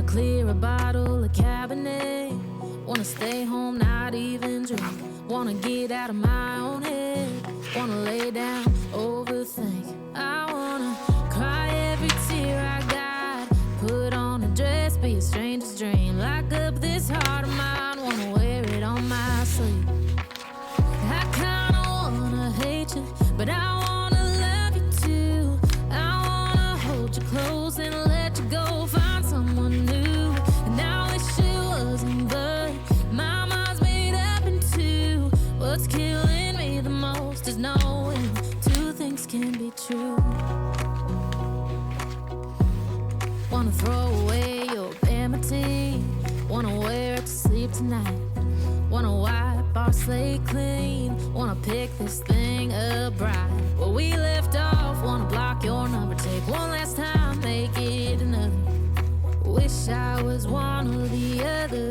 clear a bottle of Cabernet. Wanna stay home, not even drink. Wanna get out of my own head. Wanna lay down, overthink. I wanna cry every tear I got. Put on a dress, be a stranger's dream. Lock up this heart of mine, wanna wear it on my sleeve. I kinda wanna hate you, but I wanna love you too. I wanna hold you close and let you go, find someone new. And I wish it wasn't, but my mind's made up in two. What's killing me the most is knowing two things can be true. Wanna throw away your vanity. Wanna wear it to sleep tonight. Wanna wipe our slate clean. Wanna pick this thing up right where we left off. Wanna block your number, take one last time, make it another. Wish I was one or the other.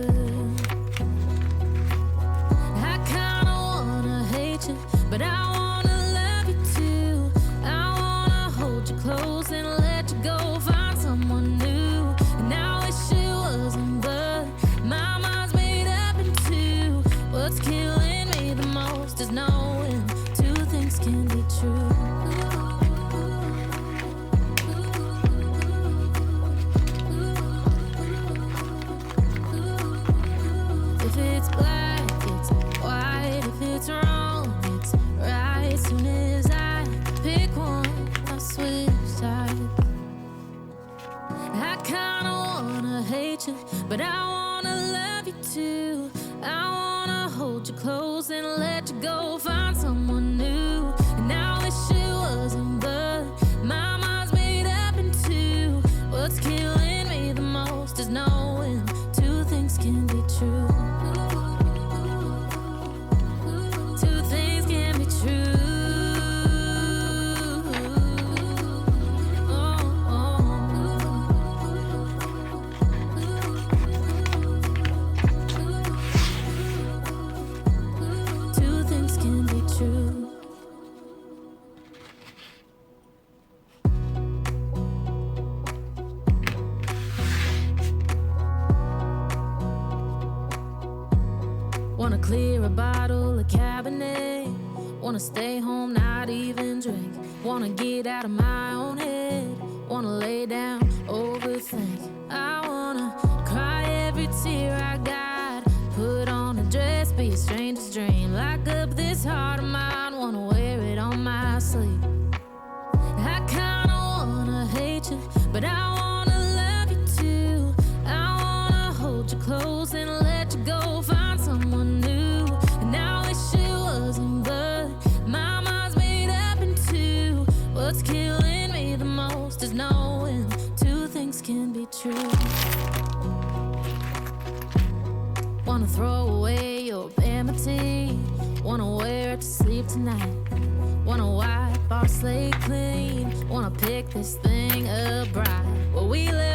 I kinda wanna hate you, but I wanna love you too. I wanna hold you close and let you go, find someone new. And I wish it wasn't, but my mind's made up in two. What's killing me the most is knowing two things can be true. If it's black, it's white. If it's wrong, it's right. Soon as I pick one, I switch sides. I kinda wanna hate you, but I wanna love you too. I wanna hold you close and let you go, find someone new. And I wish it wasn't, but my mind's made up in two. What's killing me the most is knowing two things can be true. Two things can be true. Two things can be true. Wanna clear a bottle of Cabernet. Wanna stay home, not even drink. Wanna get out of my own head. Wanna lay down, overthink. I wanna cry every tear I got. Put on a dress, be a stranger's dream. Lock up this heart of mine, wanna wear it on my sleeve. I kinda wanna hate you, but I wanna love you too. I wanna hold you close and let you go, find someone new. And I wish it wasn't, but my mind's made up in two. What's killing me the most is knowing two things can be true. Wanna throw away your vanity. Wanna wear it to sleep tonight. Wanna wipe our slate clean. Wanna pick this thing up right where we live.